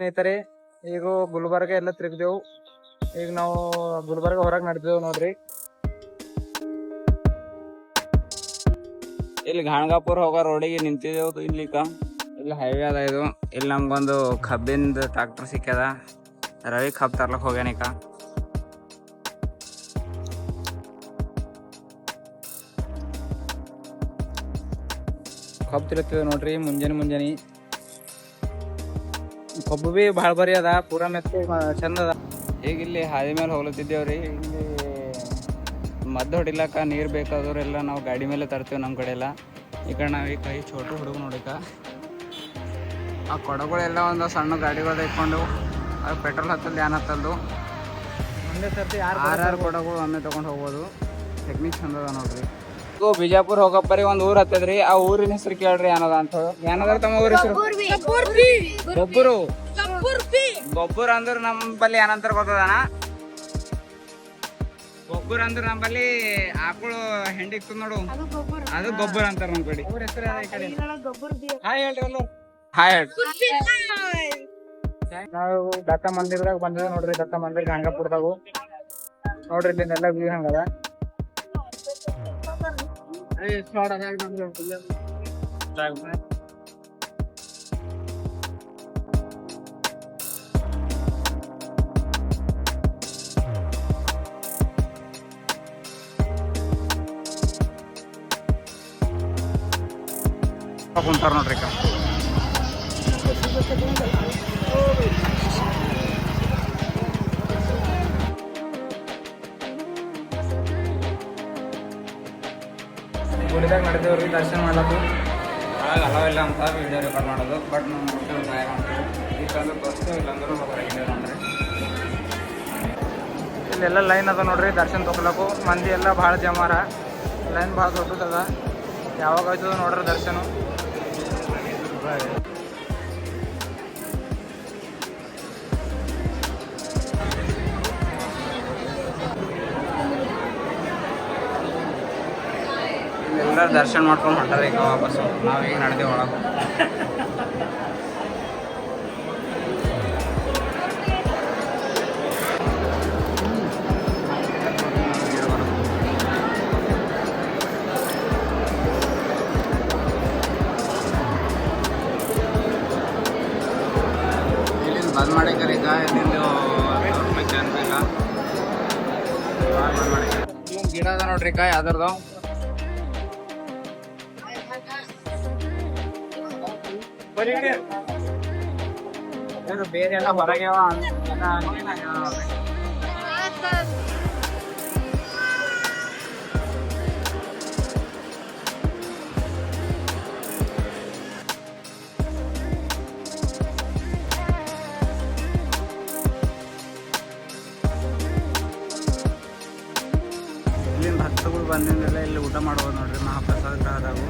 ಸ್ನೇಹಿತರೆ, ಈಗ ಗುಲ್ಬರ್ಗ ಎಲ್ಲ ತಿರುಗಿದೆವು. ಈಗ ನಾವು ಗುಲ್ಬರ್ಗ ಹೊರಗೆ ನಡೆದೇವು ನೋಡ್ರಿ. ಇಲ್ಲಿ ಗಾಣಗಾಪುರ ಹೋಗೋ ರೋಡಿಗೆ ನಿಂತಿದ್ದೆವು. ಇಲ್ಲಿ ಹೈವೇ ಅದ ಇದು. ಇಲ್ಲಿ ನಮ್ಗೊಂದು ಕಬ್ಬಿಂದ ಟ್ರಾಕ್ಟರ್ ಸಿಕ್ಕ್ಯದ. ರವಿ ಕಬ್ಬು ತರ್ಲಕ್ ಹೋಗ್ಯಾನಿಕ. ಕಬ್ಬು ತಿರುಗ್ತಿದೆ ನೋಡ್ರಿ. ಮುಂಜಾನೆ ಕಬ್ಬು ಬಿ ಭಾಳ ಬರಿ ಅದ, ಪೂರಾ ಮೆತ್ತ ಚಂದ ಅದ. ಈಗ ಇಲ್ಲಿ ಹಾದಿ ಮೇಲೆ ಹೋಗ್ಲತ್ತಿದ್ದೇವ್ರಿ. ಇಲ್ಲಿ ಮದ್ದು ಹೊಡಿಲಕ್ಕ ನೀರು ಬೇಕಾದವ್ರೆಲ್ಲ ನಾವು ಗಾಡಿ ಮೇಲೆ ತರ್ತೀವಿ. ನಮ್ಮ ಕಡೆ ಎಲ್ಲ ಈ ಕಡೆ ನಾವು ಈ ಕೈ ಛೋಟು ಹುಡುಗ ನೋಡಿಕ ಆ ಕೊಡಗಳೆಲ್ಲ ಒಂದು ಸಣ್ಣ ಗಾಡಿಗಳು ಇಟ್ಕೊಂಡು ಅದು ಪೆಟ್ರೋಲ್ ಹತ್ತಲ್ದು ಏನ್ ಹತ್ತಲ್ದು ಒಂದೇ ಸರ್ತಿ ಆರು ಕೊಡಗಳು ಒಮ್ಮೆ ತೊಗೊಂಡು ಹೋಗ್ಬೋದು. ಟೆಕ್ನಿಕ್ ಚಂದ ಅದ ನೋಡ್ರಿ. ಈಗ ಬಿಜಾಪುರ ಹೋಗಪ್ಪರಿ ಒಂದು ಊರು ಹತ್ತದ್ರಿ. ಆ ಊರಿನ ಹೆಸರು ಕೇಳ್ರಿ ಏನದ ಅಂತ. ಏನದ ತಮ್ಮ ಊರ ಹೆಸರು? ಗೊಬ್ಬರು. ಗೊಬ್ಬರ ಅಂದ್ರೆ ನಮ್ಮಲ್ಲಿ ಏನಂತಾರ ಗೊತ್ತದನ? ಗೊಬ್ಬರ ಅಂದ್ರೆ ನಮ್ಮಲ್ಲಿ ಆಕಳು ಹೆಂಡಿಕ್ ನೋಡು, ಅದು ಗೊಬ್ಬರ ಅಂತಾರ ನಮ್ ಕಡೆ. ಊರ ಹೆಸರು ಹಾಯ್ ಹೇಳ್ರಿ ಅಲ್ಲ. ಹಾಯ್ ಹೇಳ್ರಿ. ನಾವು ದತ್ತ ಮಂದಿರದಾಗ ಬಂದಿದ್ದೇವೆ ನೋಡ್ರಿ. ದತ್ತ ಮಂದಿರ ಗಂಗಾಪುರದಾಗು ನೋಡ್ರಿ. ಇಲ್ಲಿಂದೆಲ್ಲ ವ್ಯೂ ಹಂಗದ. ಕುಂತಾರ ನೋಡ್ರಿ. ಗುಡಿದಾಗ ನಡೆದೇವ್ರಿ ದರ್ಶನ ಮಾಡೋದು. ಒಳಗೆ ಅಲವಿಲ್ಲ ಅಂತ ವಿಡಿಯೋ ರೆಕಾರ್ಡ್ ಮಾಡೋದು. ಬಟ್ ನಾವು ನೋಡ್ತೀವಿ, ಸಹಾಯ ಮಾಡ್ತೀವಿ. ಇಲ್ಲಾಂದ್ರೆ ತೋರಿಸ್ತೀವಿ, ಇಲ್ಲಾಂದ್ರೂ ಹೊರಗಿದೆ ನೋಡ್ರಿ. ಇಲ್ಲೆಲ್ಲ ಲೈನ್ ಅದ ನೋಡ್ರಿ ದರ್ಶನ ತಗೊಳಕು. ಮಂದಿ ಎಲ್ಲ ಭಾಳ ಜಮಾರ. ಲೈನ್ ಭಾಳ ದೊಡ್ಡದದ. ಯಾವಾಗ ಆಯ್ತದ ನೋಡ್ರಿ ದರ್ಶನ. ಇಲ್ಲೆಲ್ಲ ದರ್ಶನ ಮಾಡ್ಕೊಂಡು ಹೊಂಟಾರ ಈಗ ವಾಪಸ್ಸು. ನಾವೀಗ ನಡೆದೇವೆ ಒಳಗೆ. ಇಲ್ಲಿಂದ ಬಂದ್ ಮಾಡಿದ್ದಾರೆ ಈಗ. ಇಲ್ಲಿಂದ ₹100 ಜನ ಇಲ್ಲ. ಬಂದ್ ಮಾಡಿ ಇಲ್ಲೊಂದು ಗಿಡ ಅದ ನೋಡ್ರಿ ಈಗ ಯಾವ್ದಾರ್ದು. ಬೇರೆ ಎಲ್ಲ ಹೊರಗೆ ಇಲ್ಲಿಂದ ಭಕ್ತಗಳು ಬಂದಿಂದೆಲ್ಲ ಇಲ್ಲಿ ಊಟ ಮಾಡ್ಬೋದು ನೋಡ್ರಿ. ಮಹಾಪ್ರಸಾದ ಗ್ರಹದಾಗು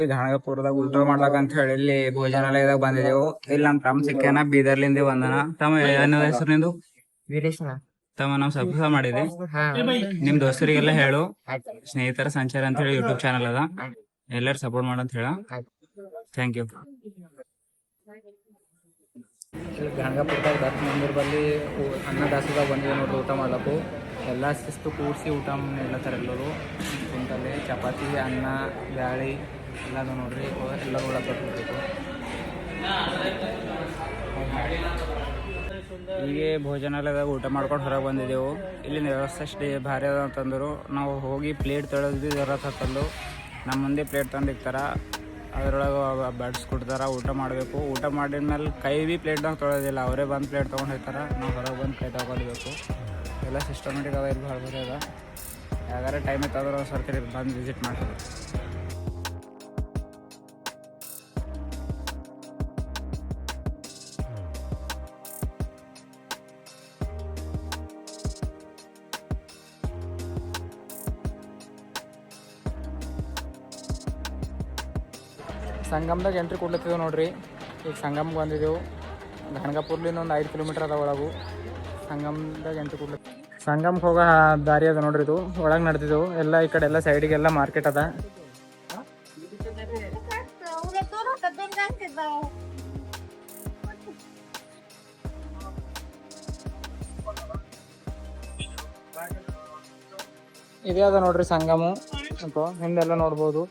ಗಾಣಗಾಪುರದಾಗ ಊಟ ಮಾಡ್ಲಾಕ ಅಂತ ಹೇಳಿ ಇಲ್ಲಿ ಭೋಜನಾಲಯದಾಗ ಬಂದಿದ್ದೆವು. ಇಲ್ಲಿ ನಮ್ ತಮ್ಮ ಸಿಕ್ಕ್ಯಾನ, ಬೀದರ್ಲಿಂದ ಬಂದನ. ತಮ್ಮ ಏನದ ಹೆಸರು ನಿಂದು? ವೀರೇಶನ. ತಮ್ಮ ನಾವು ಸಬ್ಸ್ಕ್ರೈಬ್ ಮಾಡಿದೆ. ನಿಮ್ ದೋಸ್ತರಿಗೆಲ್ಲ ಹೇಳು. ಸ್ನೇಹಿತರ ಸಂಚಾರ ಅಂತ ಹೇಳಿ ಯೂಟ್ಯೂಬ್ ಚಾನಲ್ ಅದ, ಎಲ್ಲರೂ ಸಪೋರ್ಟ್ ಮಾಡಂತ ಹೇಳ. Thank you. ಗಂಗಾಪುರದಾಗ ದತ್ತ ಮಂದಿರ ಬಲ್ಲಿ ಅನ್ನದಾಸದಾಗ ಬಂದಿದೆ ನೋಡ್ರಿ ಊಟ ಮಾಡ್ಲಕ್ಕು. ಎಲ್ಲ ಶಿಸ್ತು ಕೂಡಿಸಿ ಊಟ ಮಾಡ್ಲತ್ತಾರ ಎಲ್ಲರೂ. ಕುಂತಲ್ಲಿ ಚಪಾತಿ, ಅನ್ನ, ಬ್ಯಾಳಿ ಎಲ್ಲದು ನೋಡ್ರಿ. ಎಲ್ಲ ಉಳ್ಳಬೇಕು. ಹೀಗೆ ಭೋಜನಾಲಯದಾಗ ಊಟ ಮಾಡ್ಕೊಂಡು ಹೊರಗೆ ಬಂದಿದ್ದೆವು. ಇಲ್ಲಿನ ವ್ಯವಸ್ಥೆ ಅಷ್ಟೇ ಭಾರಿ ಅದ ಅಂತಂದರು. ನಾವು ಹೋಗಿ ಪ್ಲೇಟ್ ತೊಳೆದು ಹತ್ತಲ್ಲು ನಮ್ಮ ಮುಂದೆ ಪ್ಲೇಟ್ ತಂದಿರ್ತಾರ. ಅದರೊಳಗೆ ಬಡಿಸ್ಕೊಡ್ತಾರ. ಊಟ ಮಾಡಬೇಕು. ಊಟ ಮಾಡಿದ್ಮೇಲೆ ಕೈ ಭೀ ಪ್ಲೇಟ್ದಾಗ ತೊಳೆದಿಲ್ಲ, ಅವರೇ ಬಂದು ಪ್ಲೇಟ್ ತೊಗೊಂಡು ಹೋಗ್ತಾರೆ. ನಾವು ಹೊರಗೆ ಬಂದು ಕೈ ತಗೊಳ್ಬೇಕು. ಎಲ್ಲ ಸಿಸ್ಟಮೆಟಿಕ್ ಅದ. ಇಲ್ಲಿ ಭಾಳ ಬರೀ ಅದ. ಯಾವ್ದಾರ ಟೈಮ್ ಇತ್ತಾದ್ರೆ ಸರ್ತಿ ಬಂದು ವಿಸಿಟ್ ಮಾಡ್ತೀವಿ. ಸಂಗಮ್ದಾಗ ಎಂಟ್ರಿ ಕೊಡ್ಲತ್ತಿದ್ದೇವೆ ನೋಡ್ರಿ. ಈಗ ಸಂಗಮ್ಗೆ ಬಂದಿದ್ದೆವು. ಗಂಗಾಪುರ್ಲಿಂದ ಒಂದು 5 ಕಿಲೋಮೀಟರ್ ಅದ ಒಳಗು. ಸಂಗಮ್ದಾಗ ಎಂಟ್ರಿ ಕೊಡ್ಲತ್ತಿ. ಸಂಗಮ್ಗೆ ಹೋಗೋ ದಾರಿ ಅದ ನೋಡ್ರಿ. ಇದು ಒಳಗೆ ನಡೆದಿದ್ದೆವು. ಎಲ್ಲ ಈ ಕಡೆ ಎಲ್ಲ ಸೈಡಿಗೆಲ್ಲ ಮಾರ್ಕೆಟ್ ಅದ. ಇದೇ ಅದ ನೋಡ್ರಿ ಸಂಗಮು ಅಂತ ಹಿಂದೆಲ್ಲ ನೋಡ್ಬೋದು.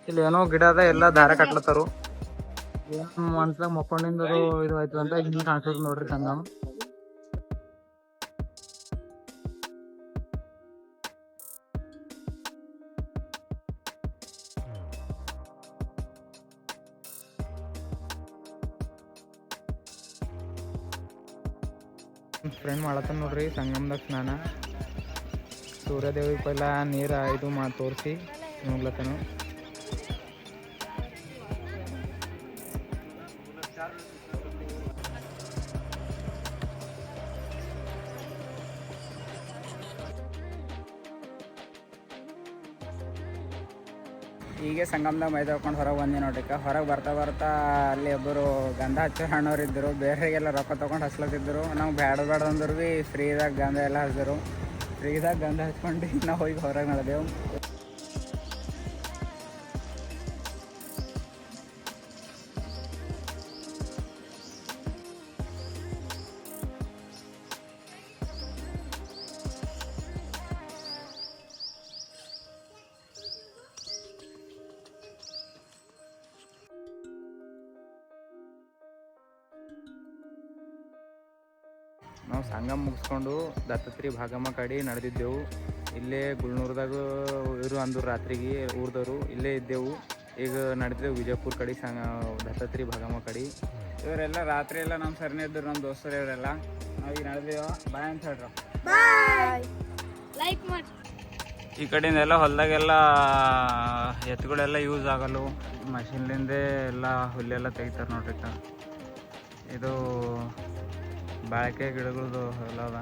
ಇಲ್ಲಿ ಏನೋ ಗಿಡ ಅದ, ಎಲ್ಲ ದಾರ ಕಟ್ಲತ್ತಾರು. ಮನ್ಸಾಗ ಮಕ್ಕೊಂಡಿಂದ ಇದು ಆಯ್ತು ಅಂತ ಹಿಂಗೆ ಕಾಣಿಸ್ತದ ನೋಡ್ರಿ ಸಂಗಮ. ಫ್ರೆಂಡ್ ಮಾಡತ್ತ ನೋಡ್ರಿ ಸಂಗಮದಾಗ ಸ್ನಾನ. ಸೂರ್ಯದೇವಿ ಪೈಲ ನೀರು ಇದು ತೋರಿಸಿ ನೋಡ್ಲತ್ತನು. ಹೀಗೆ ಸಂಗಮದಾಗ ಮೈ ತೊಳ್ಕೊಂಡು ಹೊರಗೆ ಬಂದೆ ನೋಡ್ರಿಕ. ಹೊರಗೆ ಬರ್ತಾ ಬರ್ತಾ ಅಲ್ಲಿ ಒಬ್ಬರು ಗಂಧ ಹಚ್ಚೋ ಹಣ್ಣವ್ರು ಇದ್ದರು. ಬೇರೆಗೆಲ್ಲ ರೊಕ್ಕ ತೊಗೊಂಡು ಹಚ್ಲತ್ತಿದ್ರು. ನಾವು ಬೇಡ ಅಂದ್ರು ಭೀ ಫ್ರೀದಾಗ ಗಂಧ ಎಲ್ಲ ಹಚ್ಚಿದ್ರು. ಫ್ರೀದಾಗ ಗಂಧ ಹಚ್ಕೊಂಡು ನಾವು ಹೋಗಿ ಹೊರಗೆ ನಡೆದೆವು. ನಾವು ಸಂಗಮ ಮುಗಿಸ್ಕೊಂಡು ದತ್ತಾತ್ರಿ ಭಾಗಮ್ಮ ಕಡೆ ನಡೆದಿದ್ದೆವು. ಇಲ್ಲೇ ಗುಲ್ನೂರ್ದಾಗ ಇವರು ಅಂದ್ರು ರಾತ್ರಿಗೆ ಊರ್ದವರು ಇಲ್ಲೇ ಇದ್ದೆವು. ಈಗ ನಡೆದಿದ್ದೆವು ವಿಜಯಪುರ ಕಡೆ ದತ್ತಾತ್ರಿ ಭಾಗಮ್ಮ ಕಡೆ. ಇವರೆಲ್ಲ ರಾತ್ರಿ ಎಲ್ಲ ನಮ್ಮ ಸರ್ನೇ ಇದ್ದರು, ನಮ್ಮ ದೋಸ್ತರು ಇವರೆಲ್ಲ. ನಾವು ಈಗ ನಡೆದೇವ. ಬಾಯ್ ಅಂತ ಹೇಳ್ರ. ಈ ಕಡೆಯಿಂದ ಎಲ್ಲ ಹೊಲದಾಗೆಲ್ಲ ಎತ್ತುಗಳೆಲ್ಲ ಯೂಸ್ ಆಗಲು ಮಷಿನ್ಲಿಂದ ಎಲ್ಲ ಹುಲ್ಲೆಲ್ಲ ತೆಗಿತಾರೆ ನೋಡ್ರಿ. ಇದು ಬಾಳಿಕೆ ಗಿಡಗಳದ್ದು ಎಲ್ಲ ಅದ.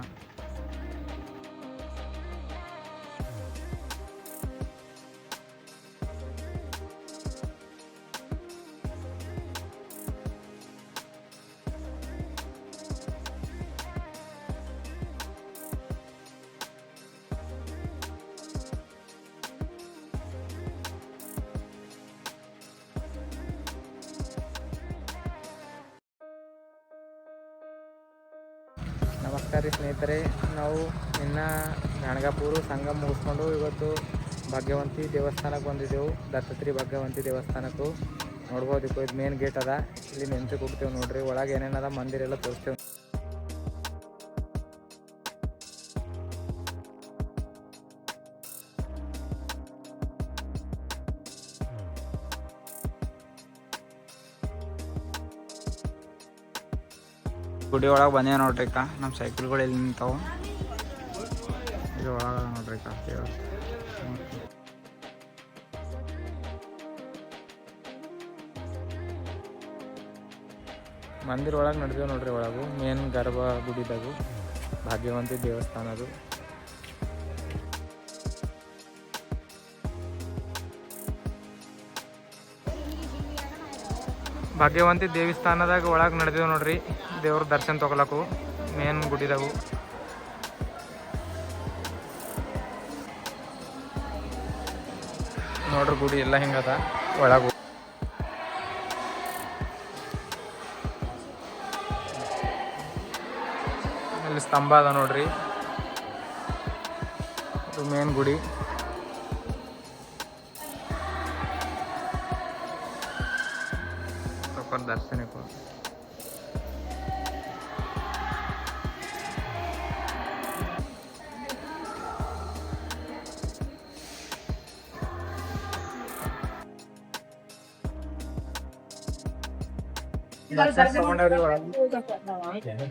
ನಮಸ್ಕಾರ ರೀ ಸ್ನೇಹಿತರೆ. ನಾವು ಇನ್ನು ಗಾಣಗಾಪುರ ಸಂಗಮ ಮುಗಿಸ್ಕೊಂಡು ಇವತ್ತು ಭಾಗ್ಯವಂತಿ ದೇವಸ್ಥಾನಕ್ಕೆ ಬಂದಿದ್ದೆವು. ದತ್ತಾತ್ರಿ ಭಾಗ್ಯವಂತಿ ದೇವಸ್ಥಾನಕ್ಕೂ ನೋಡ್ಬೋದು. ಇದು ಮೇನ್ ಗೇಟ್ ಅದ. ಇಲ್ಲಿ ನಿಂತು ಕೊಡ್ತೇವೆ ನೋಡ್ರಿ. ಒಳಗೆ ಏನೇನದ ಮಂದಿರ ಎಲ್ಲ ತೋರಿಸ್ತೇವೆ. ಗುಡಿ ಒಳಗೆ ಬಂದೇ ನೋಡ್ರಿ. ನಮ್ಮ ಸೈಕಲ್ಗಳು ಎಲ್ಲಿ ನಿಂತಾವು. ಇದು ಒಳಗೆ ನೋಡ್ರಿ ಮಂದಿರ ಒಳಗೆ ನಡೆದೇವು ನೋಡ್ರಿ. ಒಳಗು ಮೇನ್ ಗರ್ಭ ಗುಡಿದಾಗು ಭಾಗ್ಯವಂತಿ ದೇವಸ್ಥಾನದು. ಭಾಗ್ಯವಂತಿ ದೇವಸ್ಥಾನದಾಗ ಒಳಗೆ ನಡೆದೇವು ನೋಡ್ರಿ. ದೇವ್ರ ದರ್ಶನ ತೊಗೊಳಕು ಮೇನ್ ಗುಡಿದಾಗು. ನೋಡ್ರಿ ಗುಡಿ ಎಲ್ಲ ಹಿಂಗದ. ಒಳಗು ಇಲ್ಲಿ ಸ್ತಂಭ ಅದ ನೋಡ್ರಿ. ಇದು ಮೇನ್ ಗುಡಿ. ದರ್ಶನಕ್ಕೂ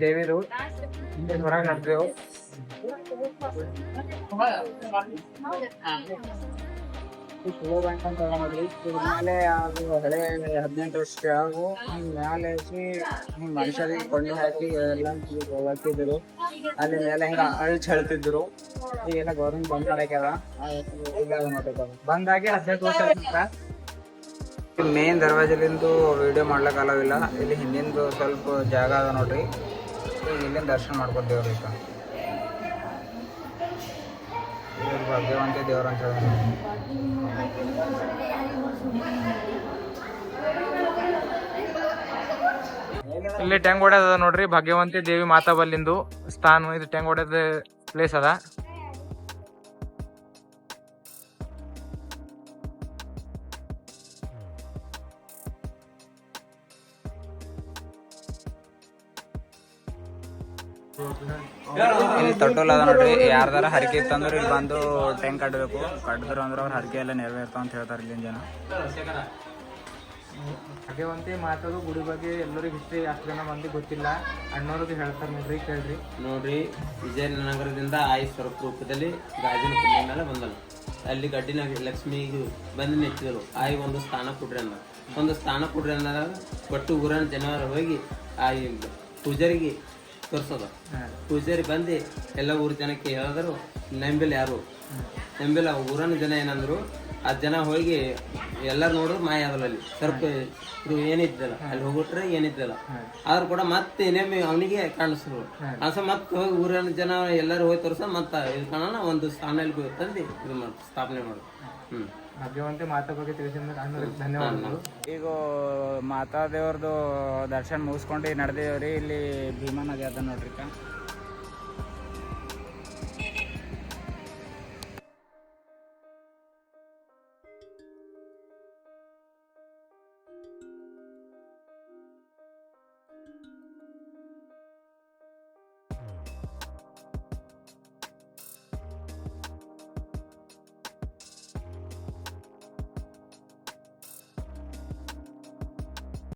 ದೇವಿದು ಹೊರಗೆ ನಡೆದೆವು. ಚಲೋ ಬ್ಯಾಂಕ್ ಅಂತ ನೋಡ್ರಿ. ಇದ್ರ ಮೇಲೆ ಅದು ಹಳೆ 18 ವರ್ಷ ಕೆಳಗು ಮ್ಯಾಲೆ ಹಿಂಗೆ ಮನುಷ್ಯರಿಗೆ ಕೊಂಡು ಹಾಕಿ ಎಲ್ಲ ಹಾಕಿದ್ರು. ಅಲ್ಲಿ ಮೇಲೆ ಹಿಂಗೆ ಅಳಿಸಿ ಹೇಳ್ತಿದ್ರು. ಈಗೆಲ್ಲ ಗೌರ್ಮೆಂಟ್ ಬಂದ್ ಮಾಡಾಕ್ಯಾರ. ಬಂದಾಗಿ 18 ವರ್ಷ ಆಯ್ತು. ಮೇನ್ ದರ್ವಾಜಲಿಂದು ವಿಡಿಯೋ ಮಾಡ್ಲಿಕ್ಕೆ ಅಲಾವಿಲ್ಲ. ಇಲ್ಲಿ ಹಿಂದಿಂದು ಸ್ವಲ್ಪ ಜಾಗ ಅದ ನೋಡ್ರಿ. ಈಗ ಇಲ್ಲಿಂದ ದರ್ಶನ ಮಾಡ್ಕೊತೇವ್ರಿ. ಇವ್ರು ಭಾಗ್ಯವಂತಿ ದೇವ್ರ ಅಂತ ಹೇಳಿ ಇಲ್ಲಿ ಟೆಂಗ್ ಹೊಡೆದ ನೋಡ್ರಿ, ಭಾಗ್ಯವಂತಿ ದೇವಿ ಮಾತಾ ಬಲ್ಲಿಂದು ಸ್ಥಾನ ಇದು ಟೆಂಗ್ ಹೊಡೆದ ಪ್ಲೇಸ್ ಅದ. ಇಲ್ಲಿ ತೊಟ್ಟಲ್ ಅದ ನೋಡ್ರಿ, ಯಾರ್ದಾರ ಹರಕೆ ಇತ್ತಂದ್ರೆ ಇಲ್ಲಿ ಬಂದು ಟೆಂಗ್ ಕಟ್ಟಬೇಕು. ಕಟ್ಟಿದ್ರು ಅಂದ್ರೆ ಅವ್ರ ಹರಕೆ ಎಲ್ಲ ನೆರವೇರ್ತಾವ ಅಂತ ಹೇಳ್ತಾರೆ ಇಲ್ಲಿನ ಜನ. ಭಾಗ್ಯವಂತಿ ಮಾತಾಡೋ ಗುಡಿ ಬಗ್ಗೆ ಎಲ್ಲರಿಗೂ ಹಿಸ್ಟ್ರಿ ಅಷ್ಟು ಜನ ಮಂದಿ ಗೊತ್ತಿಲ್ಲ, ಅಣ್ಣವ್ರಿಗೆ ಹೇಳ್ತಾರೆ ನೋಡ್ರಿ, ಕೇಳ್ರಿ. ನೋಡ್ರಿ, ವಿಜಯನಗರದಿಂದ ಆಯಿ ಸ್ವರೂಪ ರೂಪದಲ್ಲಿ ಗಾಜಿನ ಕುಂಡ ಮೇಲೆ ಬಂದನು. ಅಲ್ಲಿ ಗಡ್ಡಿನ ಲಕ್ಷ್ಮಿಗೆ ಬಂದು ನಿಂತಿದ್ರು. ಆಯಿ ಒಂದು ಸ್ಥಾನ ಕೊಡ್ರಿ ಅಂದ. ಒಂದು ಸ್ಥಾನ ಕೊಡ್ರಿ ಅಂದಾಗ ಒಟ್ಟು ಊರನ ಜನರು ಹೋಗಿ ಆಯಿ ಪೂಜಾರಿಗೆ ತೋರ್ಸೋದು. ಪೂಜಾರಿ ಬಂದು ಎಲ್ಲ ಊರ ಜನಕ್ಕೆ ಹೇಳಿದ್ರು, ನಂಬಿಲ್ಲ ಯಾರು ನಂಬಿಲ್ಲ. ಊರನ ಜನ ಏನಂದ್ರು, ಆ ಜನ ಹೋಗಿ ಎಲ್ಲರೂ ನೋಡಿದ್ರು ಮಾಯ ಆದಲ್ಲ. ಅಲ್ಲಿ ಸ್ವಲ್ಪ ಇದು ಏನಿದ್ದಲ್ಲ, ಅಲ್ಲಿ ಹೋಗ್ಬಿಟ್ರೆ ಏನಿದ್ದಲ್ಲ. ಆದ್ರೂ ಕೂಡ ಮತ್ತೆ ಇನ್ನೊಮ್ಮೆ ಅವನಿಗೆ ಕಾಣಿಸ್ರು. ಮತ್ತೆ ಹೋಗಿ ಊರಿನ ಜನ ಎಲ್ಲರೂ ಹೋಗಿ ತೋರ್ಸ ಮತ್ತೆ ಇದು ಕಾಣೋಣ ಒಂದು ಸ್ಥಾನದಲ್ಲಿ ತಂದು ಇದು ಮಾಡಿ ಸ್ಥಾಪನೆ ಮಾಡು. ಭಾಗ್ಯವಂತಿ ಮಾತಾ ಬಗ್ಗೆ ತಿಳಿಸಿದ ಧನ್ಯವಾದಗಳು. ಈಗ ಮಾತಾ ದೇವ್ರದ್ದು ದರ್ಶನ ಮುಗಿಸ್ಕೊಂಡು ನಡೆದೇವ್ರಿ. ಇಲ್ಲಿ ಭೀಮಾ ನದಿ ಅದ ನೋಡ್ರಿ.